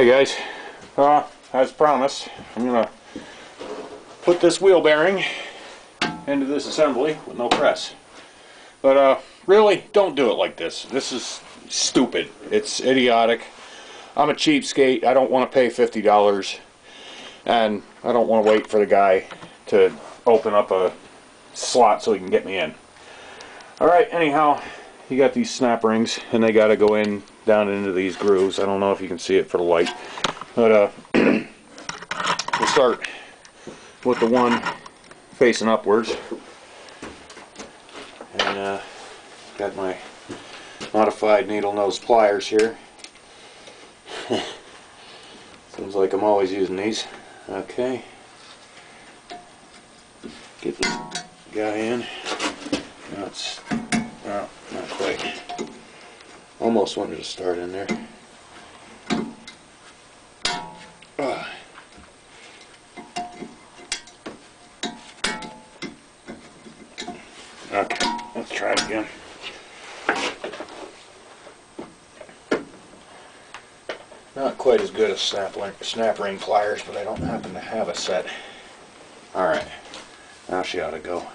Hey guys, as promised, I'm gonna put this wheel bearing into this assembly with no press. But really, don't do it like this. This is stupid. It's idiotic. I'm a cheapskate. I don't want to pay $50, and I don't want to wait for the guy to open up a slot so he can get me in. Alright, anyhow, you got these snap rings, and they got to go in down into these grooves. I don't know if you can see it for the light, but we'll start with the one facing upwards, and got my modified needle nose pliers here. Seems like I'm always using these. Okay, get this guy in. Now it's, well, not quite. Almost wanted to start in there. Okay, let's try it again. Not quite as good as snap ring pliers, but I don't happen to have a set. Alright, now she ought to go.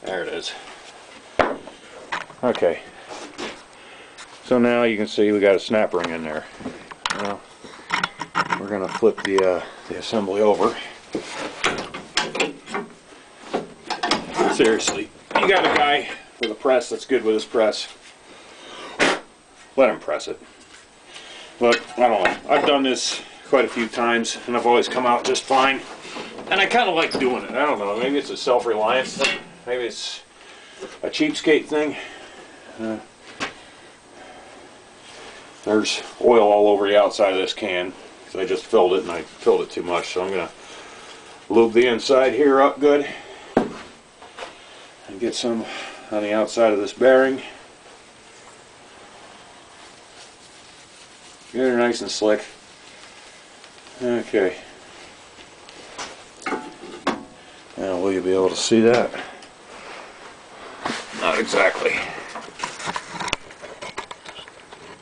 There it is. Okay. So now you can see we got a snap ring in there. Now we're going to flip the assembly over. Seriously, you got a guy with a press that's good with his press. Let him press it. But I don't know. I've done this quite a few times, and I've always come out just fine. And I kind of like doing it. I don't know. Maybe it's a self-reliance thing. Maybe it's a cheapskate thing. There's oil all over the outside of this can because I just filled it, and I filled it too much. So I'm going to lube the inside here up good and get some on the outside of this bearing. Get her nice and slick. Okay. Now will you be able to see that? Not exactly.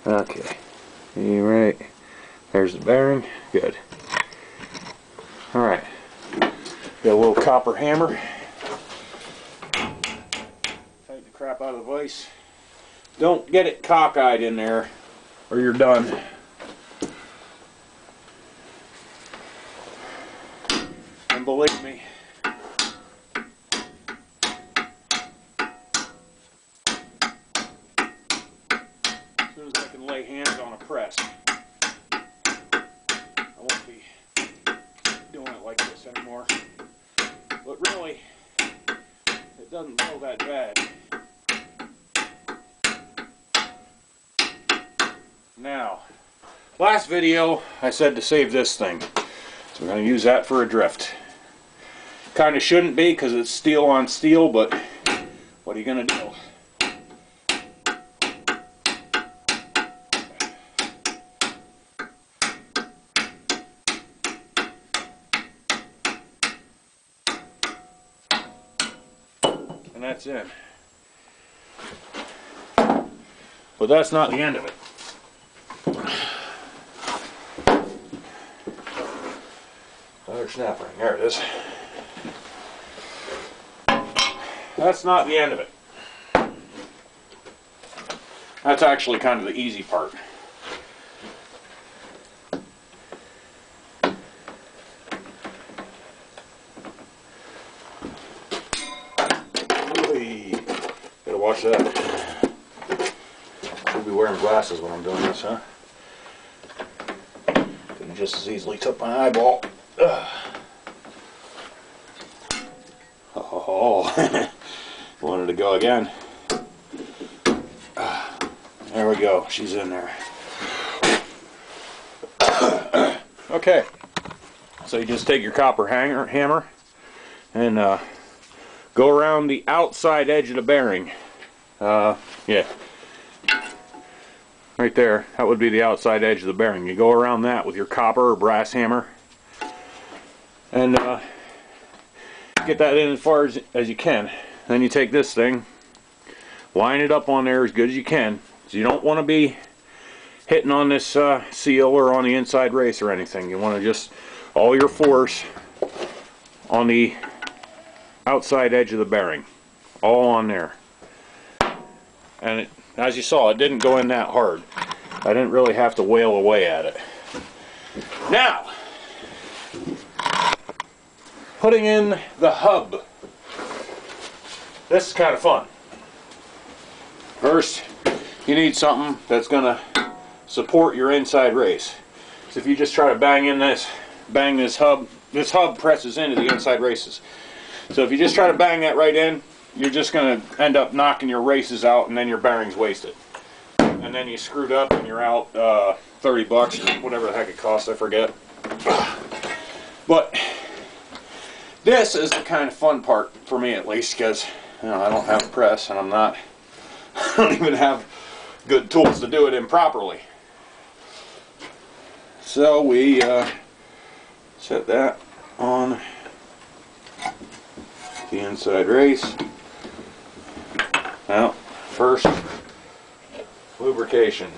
Okay. You right. There's the bearing. Good. Alright. Got a little copper hammer. Tighten the crap out of the vise. Don't get it cockeyed in there or you're done. And believe me, as soon as I can lay hands on a press, I won't be doing it like this anymore. But really, it doesn't feel that bad. Now, last video I said to save this thing, so we're going to use that for a drift. Kind of shouldn't be because it's steel on steel, but what are you going to do? And that's in. But that's not the end of it. Another snap ring. There it is. That's not the end of it. That's actually kind of the easy part. Gotta watch that. Should be wearing glasses when I'm doing this, huh? Could have just as easily took my eyeball. Oh, wanted to go again. There we go. She's in there. Okay. So you just take your copper hammer and go around the outside edge of the bearing. Yeah. Right there. That would be the outside edge of the bearing. You go around that with your copper or brass hammer and get that in as far as you can. Then you take this thing, line it up on there as good as you can. So you don't want to be hitting on this seal or on the inside race or anything. You want to just all your force on the outside edge of the bearing, all on there. And it, as you saw, it didn't go in that hard. I didn't really have to wail away at it. Now, putting in the hub. This is kind of fun. First, you need something that's going to support your inside race. So if you just try to bang this hub presses into the inside races. So if you just try to bang that right in, you're just going to end up knocking your races out, and then your bearing's wasted. And then you screwed up and you're out 30 bucks or whatever the heck it costs, I forget. But this is the kind of fun part for me, at least, because I don't have a press, and I don't even have good tools to do it improperly. So we set that on the inside race. Now, first, lubrication.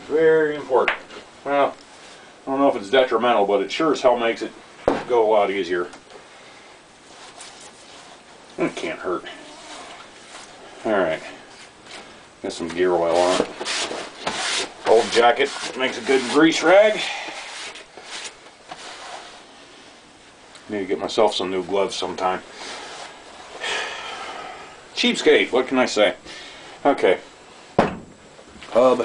Very important. Well, I don't know if it's detrimental, but it sure as hell makes it go a lot easier. It can't hurt. Alright. Got some gear oil on it. Old jacket makes a good grease rag. Need to get myself some new gloves sometime. Cheapskate, what can I say? Okay. Hub.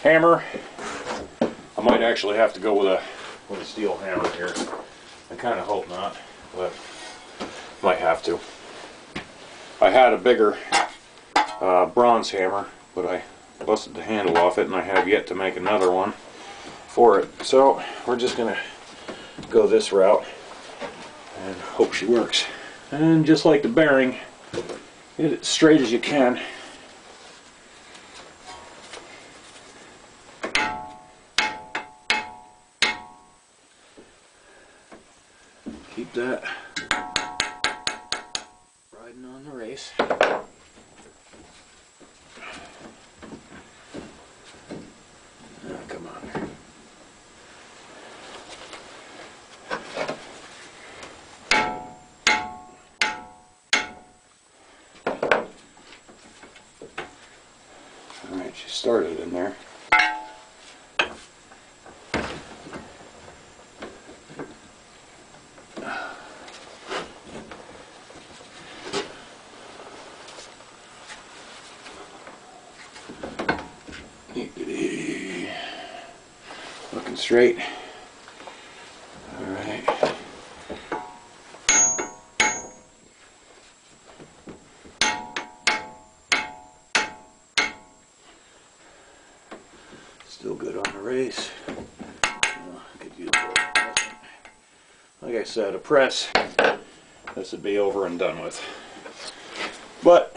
Hammer. I might actually have to go with a steel hammer here. I kind of hope not, but might have to. I had a bigger bronze hammer, but I busted the handle off it, and I have yet to make another one for it. So we're just gonna go this route and hope she works. And just like the bearing, get it straight as you can. Keep that riding on the race. Come on. Alright, she started in there. Looking straight. Alright. Still good on the race. Could use a little pressing. Like I said, a press, this would be over and done with. But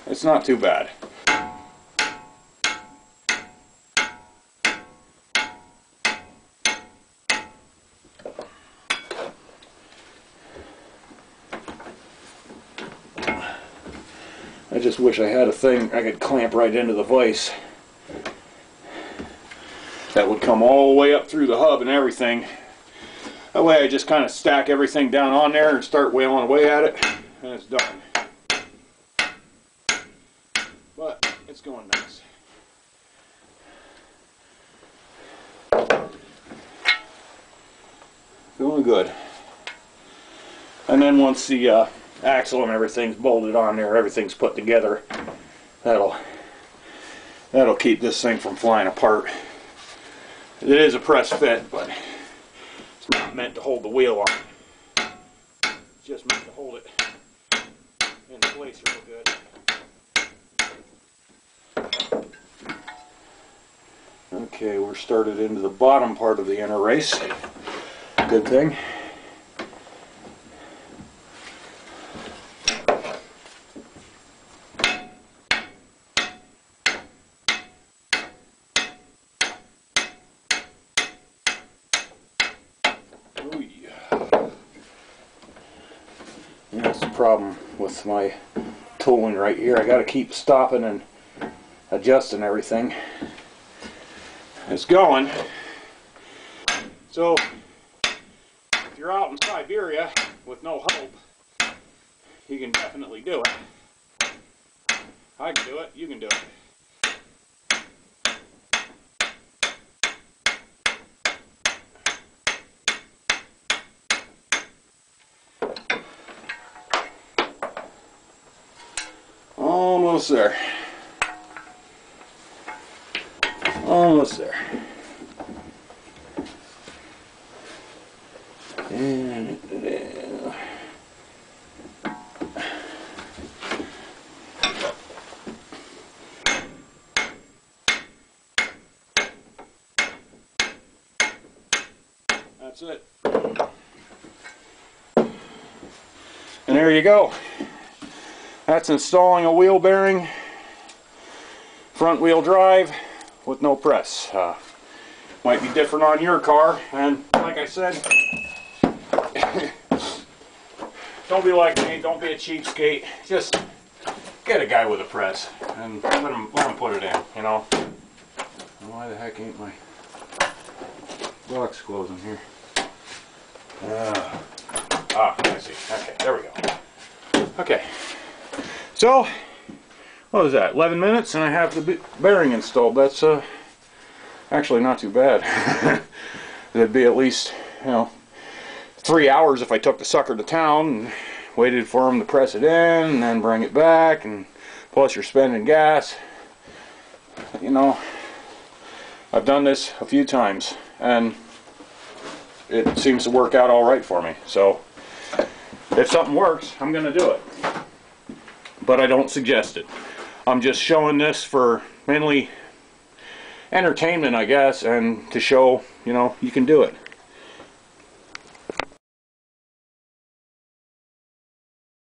it's not too bad. I just wish I had a thing I could clamp right into the vise that would come all the way up through the hub and everything. That way I just kind of stack everything down on there and start wailing away at it, and it's done. But it's going nice. Going good. And then once the axle and everything's bolted on there, everything's put together, that'll keep this thing from flying apart. It is a press fit, but it's not meant to hold the wheel on. It's just meant to hold it in place real good. Okay, we're started into the bottom part of the inner race. Good thing. Yes, problem with my tooling right here. I got to keep stopping and adjusting everything. It's going. So if you're out in Siberia with no hope, you can definitely do it. I can do it. You can do it. Almost there. Almost there. And that's it. And there you go. That's installing a wheel bearing, front wheel drive with no press. Might be different on your car, and like I said, don't be like me, don't be a cheapskate. Just get a guy with a press and let him put it in, you know. Why the heck ain't my box closing here? I see. Okay, there we go. Okay. So, what was that, 11 minutes and I have the bearing installed. That's actually not too bad. It'd be at least, you know, 3 hours if I took the sucker to town and waited for him to press it in and then bring it back, and plus you're spending gas. You know, I've done this a few times and it seems to work out all right for me. So, if something works, I'm going to do it. But I don't suggest it. I'm just showing this for mainly entertainment, I guess, and to show, you know, you can do it.